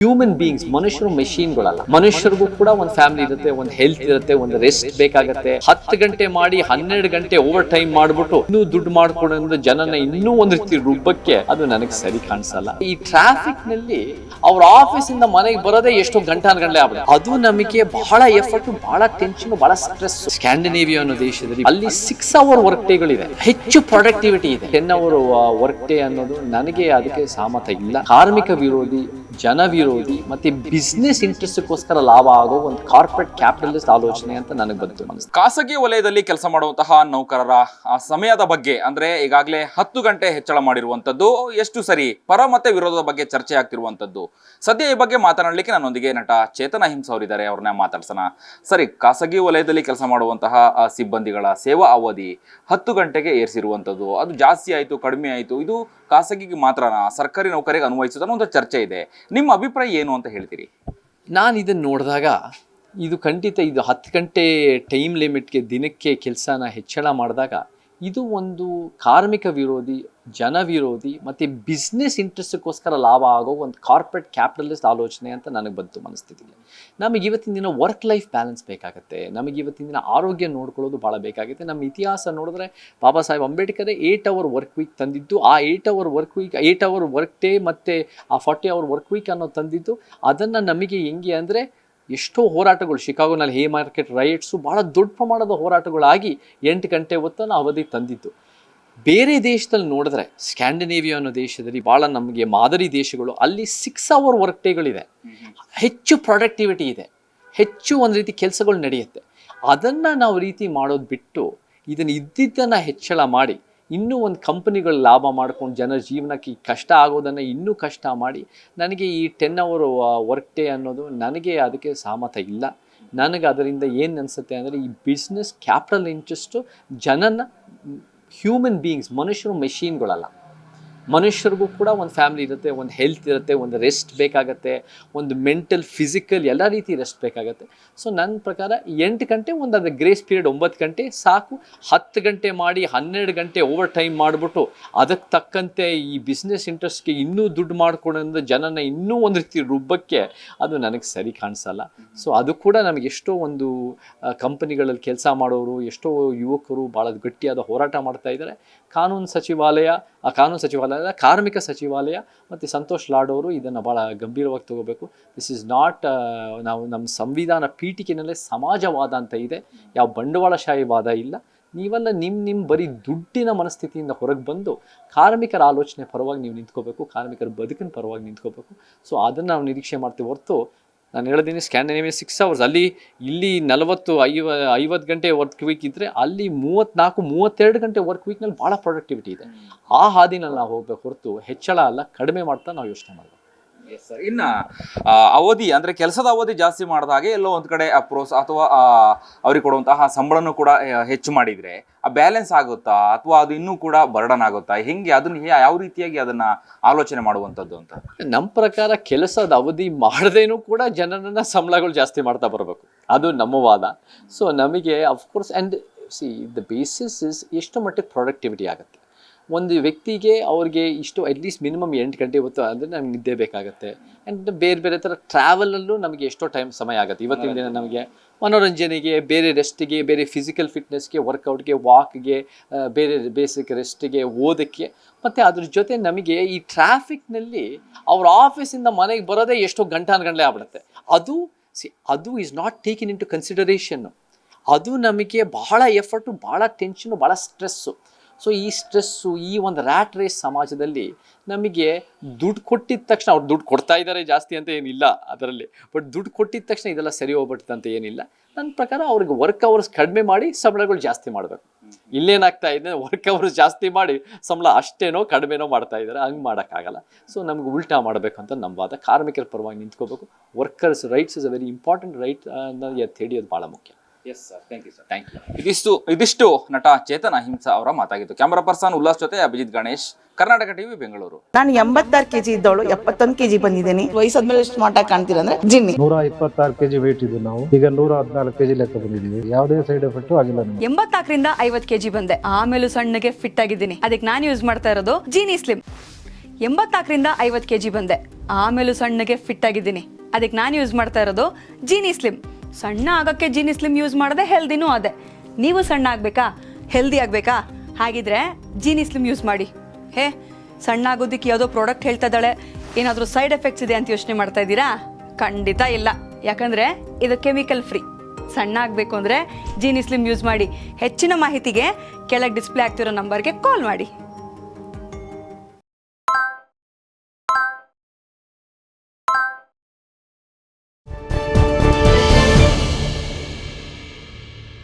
Human beings, ಮನುಷ್ಯರು ಮೆಷಿನ್ಗಳಲ್ಲ. ಮನುಷ್ಯರಿಗೂ ಕೂಡ ಒಂದು ಫ್ಯಾಮಿಲಿ ಇರುತ್ತೆ, ಒಂದು ಹೆಲ್ತ್ ಇರುತ್ತೆ, ಒಂದು ರೆಸ್ಟ್ ಬೇಕಾಗತ್ತೆ. 10 ಗಂಟೆ ಮಾಡಿ 12 ಗಂಟೆ ಓವರ್ ಟೈಮ್ ಮಾಡ್ಬಿಟ್ಟು ಇನ್ನೂ ದುಡ್ಡು ಮಾಡ್ಕೊಂಡು ಜನನ ಇನ್ನೂ ಒಂದು ರೀತಿ ರುಬ್ಬಕ್ಕೆ ಅದು ನನಗೆ ಸರಿ ಕಾಣಿಸಲ್ಲ. ಈ ಟ್ರಾಫಿಕ್ ನಲ್ಲಿ ಅವ್ರ ಆಫೀಸ್ ಇಂದ ಮನೆಗೆ ಬರೋದೇ ಎಷ್ಟೋ ಗಂಟೆ ಆಗ್ಬಿಡುತ್ತೆ. ಅದು ನಮಗೆ ಬಹಳ ಎಫರ್ಟ್, ಬಹಳ ಟೆನ್ಷನ್, ಬಹಳ ಸ್ಟ್ರೆಸ್. ಸ್ಕ್ಯಾಂಡಿನೇವಿಯಾ ಅನ್ನೋ ದೇಶದಲ್ಲಿ ಅಲ್ಲಿ 6 ಅವರ್ ವರ್ಕ್ ಡೇಗಳಿದೆ, ಹೆಚ್ಚು ಪ್ರೊಡಕ್ಟಿವಿಟಿ ಇದೆ. 10 ಅವರ್ ವರ್ಕ್ ಡೇ ಅನ್ನೋದು ನನಗೆ ಅದಕ್ಕೆ ಸಹಮತ ಇಲ್ಲ. ಕಾರ್ಮಿಕ ವಿರೋಧಿ, ಜನ ವಿರೋಧಿ ಮತ್ತೆ ಬಿಸ್ನೆಸ್ ಇಂಟ್ರೆಸ್ಟ್ಗೋಸ್ಕರ ಲಾಭ ಆಗೋ ಒಂದು ಕಾರ್ಪೊರೇಟ್ ಕ್ಯಾಪಿಟಲಿಸ್ಟ್ ಆಲೋಚನೆ ಅಂತ ನನಗೆ ಬಂತು ಅನಿಸ್ತು. ಖಾಸಗಿ ವಲಯದಲ್ಲಿ ಕೆಲಸ ಮಾಡುವಂತಹ ನೌಕರರ ಸಮಯದ ಬಗ್ಗೆ ಅಂದ್ರೆ ಈಗಾಗಲೇ 10 ಗಂಟೆ ಹೆಚ್ಚಳ ಮಾಡಿರುವಂತದ್ದು ಎಷ್ಟು ಸರಿ, ಪರ ಮತ್ತೆ ವಿರೋಧದ ಬಗ್ಗೆ ಚರ್ಚೆ ಆಗ್ತಿರುವಂತದ್ದು. ಸದ್ಯ ಈ ಬಗ್ಗೆ ಮಾತನಾಡಲಿಕ್ಕೆ ನನ್ನೊಂದಿಗೆ ನಟ ಚೇತನ್ ಅಹಿಂಸಾ ಅವರಿದ್ದಾರೆ, ಅವ್ರನ್ನ ಮಾತಾಡ್ಸೋಣ. ಸರಿ, ಖಾಸಗಿ ವಲಯದಲ್ಲಿ ಕೆಲಸ ಮಾಡುವಂತಹ ಸಿಬ್ಬಂದಿಗಳ ಸೇವಾ ಅವಧಿ 10 ಗಂಟೆಗೆ ಏರಿಸಿರುವಂತದ್ದು, ಅದು ಜಾಸ್ತಿ ಆಯ್ತು ಕಡಿಮೆ ಆಯ್ತು, ಇದು ಖಾಸಗಿಗೆ ಮಾತ್ರನಾ, ಸರ್ಕಾರಿ ನೌಕರಿಗೆ ಅನ್ವಯಿಸೋದನ್ನ ಒಂದು ಚರ್ಚೆ ಇದೆ. ನಿಮ್ಮ ಅಭಿಪ್ರಾಯ ಏನು ಅಂತ ಹೇಳ್ತೀರಿ? ನಾನು ಇದನ್ನು ನೋಡಿದಾಗ ಇದು ಖಂಡಿತ ಇದು 10 ಗಂಟೆ ಟೈಮ್ ಲಿಮಿಟ್ಗೆ ದಿನಕ್ಕೆ ಕೆಲಸನ ಹೆಚ್ಚಳ ಮಾಡಿದಾಗ ಇದು ಒಂದು ಕಾರ್ಮಿಕ ವಿರೋಧಿ, ಜನ ವಿರೋಧಿ ಮತ್ತು ಬಿಸ್ನೆಸ್ ಇಂಟ್ರೆಸ್ಟ್ಗೋಸ್ಕರ ಲಾಭ ಆಗೋ ಒಂದು ಕಾರ್ಪೊರೇಟ್ ಕ್ಯಾಪಿಟಲಿಸ್ಟ್ ಆಲೋಚನೆ ಅಂತ ನನಗೆ ಬಂತು ಮನಸ್ಥಿತಿಗೆ. ನಮಗೆ ಇವತ್ತಿನ ದಿನ ವರ್ಕ್ ಲೈಫ್ ಬ್ಯಾಲೆನ್ಸ್ ಬೇಕಾಗುತ್ತೆ, ನಮಗೆ ಇವತ್ತಿನ ದಿನ ಆರೋಗ್ಯ ನೋಡ್ಕೊಳ್ಳೋದು ಭಾಳ ಬೇಕಾಗುತ್ತೆ. ನಮ್ಮ ಇತಿಹಾಸ ನೋಡಿದ್ರೆ Baba Saheb Ambedkar 8 hour work week ತಂದಿದ್ದು, ಆ 8 hour work week, 8 hour work day ಮತ್ತು ಆ 40 ಅವರ್ ವರ್ಕ್ ವೀಕ್ ಅನ್ನೋ ತಂದಿದ್ದು. ಅದನ್ನು ನಮಗೆ ಹೆಂಗೆ ಅಂದರೆ ಎಷ್ಟೋ ಹೋರಾಟಗಳು, ಶಿಕಾಗೋನಲ್ಲಿ ಹೇ ಮಾರ್ಕೆಟ್ ರೈಟ್ಸು ಭಾಳ ದೊಡ್ಡ ಪ್ರಮಾಣದ ಹೋರಾಟಗಳಾಗಿ 8 ಗಂಟೆ ಹೊತ್ತನ್ನು ಅವಧಿ ತಂದಿದ್ದು. ಬೇರೆ ದೇಶದಲ್ಲಿ ನೋಡಿದ್ರೆ ಸ್ಕ್ಯಾಂಡಿನೇವಿಯಾ ಅನ್ನೋ ದೇಶದಲ್ಲಿ ಭಾಳ ನಮಗೆ ಮಾದರಿ ದೇಶಗಳು, ಅಲ್ಲಿ 6 ಅವರ್ ವರ್ಕ್ ಡೇಗಳಿದೆ, ಹೆಚ್ಚು ಪ್ರೊಡಕ್ಟಿವಿಟಿ ಇದೆ, ಹೆಚ್ಚು ಒಂದು ರೀತಿ ಕೆಲಸಗಳು ನಡೆಯುತ್ತೆ. ಅದನ್ನು ನಾವು ರೀತಿ ಮಾಡೋದು ಬಿಟ್ಟು ಇದನ್ನು ಇದ್ದಿದ್ದನ್ನು ಹೆಚ್ಚಳ ಮಾಡಿ ಇನ್ನೂ ಒಂದು ಕಂಪನಿಗಳು ಲಾಭ ಮಾಡ್ಕೊಂಡು ಜನರ ಜೀವನಕ್ಕೆ ಕಷ್ಟ ಆಗೋದನ್ನು ಇನ್ನೂ ಕಷ್ಟ ಮಾಡಿ, ನನಗೆ ಈ 10 ಅವರ್ ವರ್ಕ್ ಡೇ ಅನ್ನೋದು ನನಗೆ ಅದಕ್ಕೆ ಸಹಮತ ಇಲ್ಲ. ನನಗೆ ಅದರಿಂದ ಏನು ಅನಿಸುತ್ತೆ ಅಂದರೆ ಈ ಬಿಸ್ನೆಸ್ ಕ್ಯಾಪಿಟಲ್ ಇಂಟ್ರೆಸ್ಟು ಜನನ, ಹ್ಯೂಮನ್ ಬೀಯಿಂಗ್ಸ್, ಮನುಷ್ಯರು ಮೆಷಿನ್ಗಳಲ್ಲ. ಮನುಷ್ಯರಿಗೂ ಕೂಡ ಒಂದು ಫ್ಯಾಮಿಲಿ ಇರುತ್ತೆ, ಒಂದು ಹೆಲ್ತ್ ಇರುತ್ತೆ, ಒಂದು ರೆಸ್ಟ್ ಬೇಕಾಗತ್ತೆ, ಒಂದು ಮೆಂಟಲ್, ಫಿಸಿಕಲ್ ಎಲ್ಲ ರೀತಿ ರೆಸ್ಟ್ ಬೇಕಾಗತ್ತೆ. ಸೊ ನನ್ನ ಪ್ರಕಾರ 8 ಗಂಟೆ ಒಂದು ಅದು ಗ್ರೇಸ್ ಪೀರಿಯಡ್ 9 ಗಂಟೆ ಸಾಕು. 10 ಗಂಟೆ ಮಾಡಿ 12 ಗಂಟೆ ಓವರ್ ಟೈಮ್ ಮಾಡಿಬಿಟ್ಟು ಅದಕ್ಕೆ ತಕ್ಕಂತೆ ಈ ಬಿಸ್ನೆಸ್ ಇಂಟ್ರೆಸ್ಟ್ಗೆ ಇನ್ನೂ ದುಡ್ಡು ಮಾಡ್ಕೊಂಡು ಜನನ ಇನ್ನೂ ಒಂದು ರೀತಿ ರುಬ್ಬಕ್ಕೆ ಅದು ನನಗೆ ಸರಿ ಕಾಣಿಸಲ್ಲ. ಸೊ ಅದು ಕೂಡ ನಮಗೆ ಎಷ್ಟೋ ಒಂದು ಕಂಪನಿಗಳಲ್ಲಿ ಕೆಲಸ ಮಾಡೋರು, ಎಷ್ಟೋ ಯುವಕರು ಭಾಳ ಗಟ್ಟಿಯಾದ ಹೋರಾಟ ಮಾಡ್ತಾ ಇದ್ದಾರೆ. ಕಾನೂನು ಸಚಿವಾಲಯ, ಕಾರ್ಮಿಕ ಸಚಿವಾಲಯ ಮತ್ತು ಸಂತೋಷ್ ಲಾಡ್ ಅವರು ಇದನ್ನು ಭಾಳ ಗಂಭೀರವಾಗಿ ತಗೋಬೇಕು. ದಿಸ್ ಇಸ್ ನಾಟ್, ನಾವು ನಮ್ಮ ಸಂವಿಧಾನ ಪೀಠಿಕೆನಲ್ಲೇ ಸಮಾಜವಾದ ಅಂತ ಇದೆ, ಯಾವ ಬಂಡವಾಳಶಾಹಿ ವಾದ ಇಲ್ಲ. ನೀವೆಲ್ಲ ನಿಮ್ಮ ಬರೀ ದುಡ್ಡಿನ ಮನಸ್ಥಿತಿಯಿಂದ ಹೊರಗೆ ಬಂದು ಕಾರ್ಮಿಕರ ಆಲೋಚನೆ ಪರವಾಗಿ ನೀವು ನಿಂತ್ಕೋಬೇಕು, ಕಾರ್ಮಿಕರ ಬದುಕಿನ ಪರವಾಗಿ ನಿಂತ್ಕೋಬೇಕು. ಸೊ ಅದನ್ನು ನಾವು ನಿರೀಕ್ಷೆ ಮಾಡ್ತೀವಿ ಹೊರತು, ನಾನು ಹೇಳಿದ್ದೀನಿ ಸ್ಕ್ಯಾಂಡಿನೇವಿಯಾ 6 ಅವರ್ಸ್, ಇಲ್ಲಿ 40-50 ಗಂಟೆ ವರ್ಕ್ ವೀಕ್ ಇದ್ದರೆ ಅಲ್ಲಿ 34-32 ಗಂಟೆ ವರ್ಕ್ ವೀಕ್ನಲ್ಲಿ ಭಾಳ ಪ್ರೊಡಕ್ಟಿವಿಟಿ ಇದೆ. ಆ ಹಾದಿನಲ್ಲಿ ನಾವು ಹೋಗ್ಬೇಕು ಹೊರತು ಹೆಚ್ಚಳ ಅಲ್ಲ, ಕಡಿಮೆ ಮಾಡ್ತಾ ನಾವು ಯೋಚನೆ ಮಾಡಬೇಕು. ಇನ್ನು ಅವಧಿ ಅಂದರೆ ಕೆಲಸದ ಅವಧಿ ಜಾಸ್ತಿ ಮಾಡಿದಾಗೆ ಎಲ್ಲೋ ಒಂದು ಕಡೆ ಅಥವಾ ಅವ್ರಿಗೆ ಕೊಡುವಂತಹ ಸಂಬಳನೂ ಕೂಡ ಹೆಚ್ಚು ಮಾಡಿದರೆ ಆ ಬ್ಯಾಲೆನ್ಸ್ ಆಗುತ್ತಾ, ಅಥವಾ ಅದು ಇನ್ನೂ ಕೂಡ ಬರ್ಡನ್ ಆಗುತ್ತಾ, ಹೆಂಗೆ ಅದನ್ನು ಯಾವ ರೀತಿಯಾಗಿ ಅದನ್ನು ಆಲೋಚನೆ ಮಾಡುವಂಥದ್ದು ಅಂತ? ನಮ್ಮ ಪ್ರಕಾರ ಕೆಲಸದ ಅವಧಿ ಮಾಡದೇನೂ ಕೂಡ ಜನರನ್ನ ಸಂಬಳಗಳು ಜಾಸ್ತಿ ಮಾಡ್ತಾ ಬರಬೇಕು, ಅದು ನಮ್ಮ ವಾದ. ಸೊ ನಮಗೆ of course and the basis is ಎಷ್ಟು ಮಟ್ಟಿಗೆ ಪ್ರೊಡಕ್ಟಿವಿಟಿ ಆಗುತ್ತೆ. ಒಂದು ವ್ಯಕ್ತಿಗೆ ಅವ್ರಿಗೆ ಇಷ್ಟು ಅಟ್ಲೀಸ್ಟ್ ಮಿನಿಮಮ್ 8 ಗಂಟೆ ಹೊತ್ತು ಅಂದರೆ ನಮ್ಗೆ ನಿದ್ದೆ ಬೇಕಾಗುತ್ತೆ. ಆ್ಯಂಡ್ ಬೇರೆ ಥರ ಟ್ರಾವೆಲಲ್ಲೂ ನಮಗೆ ಎಷ್ಟೋ ಸಮಯ ಆಗುತ್ತೆ. ಇವತ್ತಿನ ದಿನ ನಮಗೆ ಮನೋರಂಜನೆಗೆ, ಬೇರೆ ರೆಸ್ಟಿಗೆ, ಬೇರೆ ಫಿಸಿಕಲ್ ಫಿಟ್ನೆಸ್ಗೆ, ವರ್ಕೌಟ್ಗೆ, ವಾಕ್ಗೆ, ಬೇರೆ ಬೇಸಿಕ್ ರೆಸ್ಟಿಗೆ, ಓದೋಕ್ಕೆ, ಮತ್ತು ಅದ್ರ ಜೊತೆ ನಮಗೆ ಈ ಟ್ರಾಫಿಕ್ನಲ್ಲಿ ಅವ್ರ ಆಫೀಸಿಂದ ಮನೆಗೆ ಬರೋದೇ ಎಷ್ಟೋ ಗಂಟೆ ಆಗ್ಬಿಡುತ್ತೆ. ಅದು is not taken into consideration. ಅದು ನಮಗೆ ಬಹಳ ಎಫರ್ಟು, ಭಾಳ ಟೆನ್ಷನು, ಭಾಳ ಸ್ಟ್ರೆಸ್ಸು. ಸೊ ಈ ಸ್ಟ್ರೆಸ್ಸು, ಈ ಒಂದು ರ್ಯಾಟ್ ರೇಸ್ ಸಮಾಜದಲ್ಲಿ ನಮಗೆ ದುಡ್ಡು ಕೊಟ್ಟಿದ ತಕ್ಷಣ, ಅವ್ರು ದುಡ್ಡು ಕೊಡ್ತಾ ಇದ್ದಾರೆ ಜಾಸ್ತಿ ಅಂತ ಏನಿಲ್ಲ ಅದರಲ್ಲಿ, ಬಟ್ ದುಡ್ಡು ಕೊಟ್ಟಿದ ತಕ್ಷಣ ಇದೆಲ್ಲ ಸರಿ ಹೋಗ್ಬಿಡ್ತಂತ ಏನಿಲ್ಲ. ನನ್ನ ಪ್ರಕಾರ ಅವ್ರಿಗೆ ವರ್ಕ್ ಅವರ್ಸ್ ಕಡಿಮೆ ಮಾಡಿ ಸಂಬಳಗಳು ಜಾಸ್ತಿ ಮಾಡಬೇಕು. ಇಲ್ಲೇನಾಗ್ತಾ ಇದೆ, ವರ್ಕ್ ಅವರ್ಸ್ ಜಾಸ್ತಿ ಮಾಡಿ ಸಂಬಳ ಅಷ್ಟೇನೋ ಕಡಿಮೆನೋ ಮಾಡ್ತಾ ಇದ್ದಾರೆ, ಹಂಗೆ ಮಾಡೋಕ್ಕಾಗಲ್ಲ. ಸೊ ನಮ್ಗೆ ಉಲ್ಟಾ ಮಾಡಬೇಕು ಅಂತ ನಮ್ಮ ವಾದ. ಕಾರ್ಮಿಕರ ಪರವಾಗಿ ನಿಂತ್ಕೋಬೇಕು. Workers rights is a very important right ಅನ್ನೋದು ತಿಳಿಯೋದು ಭಾಳ ಮುಖ್ಯ. Yes sir, thank you. ಇದಿಷ್ಟು ನಟ ಚೇತನ್ ಅಹಿಂಸಾ ಅವರ ಮಾತಾಗಿತ್ತು. ಕ್ಯಾಮರಾ ಪರ್ಸನ್ ಉಲ್ಲಾಸ್ ಜೊತೆ ಅಭಿಜಿತ್ ಗಣೇಶ್, ಕರ್ನಾಟಕ ಟಿವಿ, ಬೆಂಗಳೂರು. ನಾನು 86 kg ಇದ್ದವಳು 71 kg ಬಂದಿದ್ದೀನಿ. ವಯಸ್ಸಾದ್ಮೇಲೆ ಸ್ಮಾರ್ಟ್ ಆಗಿ ಕಾಣ್ತೀರಾ ಅಂದ್ರೆ ಜಿನ್ನಿ. 126 kg ವೇಟ್ ಇದ್ದು ನಾವು ಈಗ 114 kg ಲೆಕ್ಕ ಬಂದಿದ್ದೀವಿ. ಯಾವುದೇ ಸೈಡ್ ಎಫೆಕ್ಟ್ ಆಗಿಲ್ಲ. 84ರಿಂದ 50 kg ಬಂದೆ, ಆಮೇಲೆ ಸಣ್ಣಗೆ ಫಿಟ್ ಆಗಿದ್ದೀನಿ. ಅದಕ್ಕೆ ನಾನು ಯೂಸ್ ಮಾಡ್ತಾ ಇರೋದು ಜೀನಿ ಸ್ಲಿಮ್. 84ರಿಂದ 50 kg ಬಂದೆ. ಆಮೇಲೂ ಸಣ್ಣಗೆ ಫಿಟ್ ಆಗಿದ್ದೀನಿ. ಅದಕ್ಕೆ ನಾನು ಯೂಸ್ ಮಾಡ್ತಾ ಇರೋದು ಜೀನಿ ಸ್ಲಿಮ್. ಸಣ್ಣ ಆಗೋಕ್ಕೆ ಜೀನಿ ಸ್ಲಿಮ್ ಯೂಸ್ ಮಾಡಿದೆ, ಹೆಲ್ದಿನೂ ಅದೇ. ನೀವು ಸಣ್ಣ ಆಗಬೇಕಾ, ಹೆಲ್ದಿ ಆಗಬೇಕಾ? ಹಾಗಿದ್ರೆ ಜೀನಿ ಸ್ಲಿಮ್ ಯೂಸ್ ಮಾಡಿ. ಸಣ್ಣ ಆಗೋದಕ್ಕೆ ಯಾವುದೋ ಪ್ರಾಡಕ್ಟ್ ಹೇಳ್ತಾ ಇದ್ದಾಳೆ, ಏನಾದರೂ ಸೈಡ್ ಎಫೆಕ್ಟ್ಸ್ ಇದೆ ಅಂತ ಯೋಚನೆ ಮಾಡ್ತಾ ಇದ್ದೀರಾ? ಖಂಡಿತ ಇಲ್ಲ, ಯಾಕಂದರೆ ಇದು ಕೆಮಿಕಲ್ ಫ್ರೀ. ಸಣ್ಣ ಆಗಬೇಕು ಅಂದರೆ ಜೀನಿ ಸ್ಲಿಮ್ ಯೂಸ್ ಮಾಡಿ. ಹೆಚ್ಚಿನ ಮಾಹಿತಿಗೆ ಕೆಳಗೆ ಡಿಸ್ಪ್ಲೇ ಆಗ್ತಿರೋ ನಂಬರ್ಗೆ ಕಾಲ್ ಮಾಡಿ.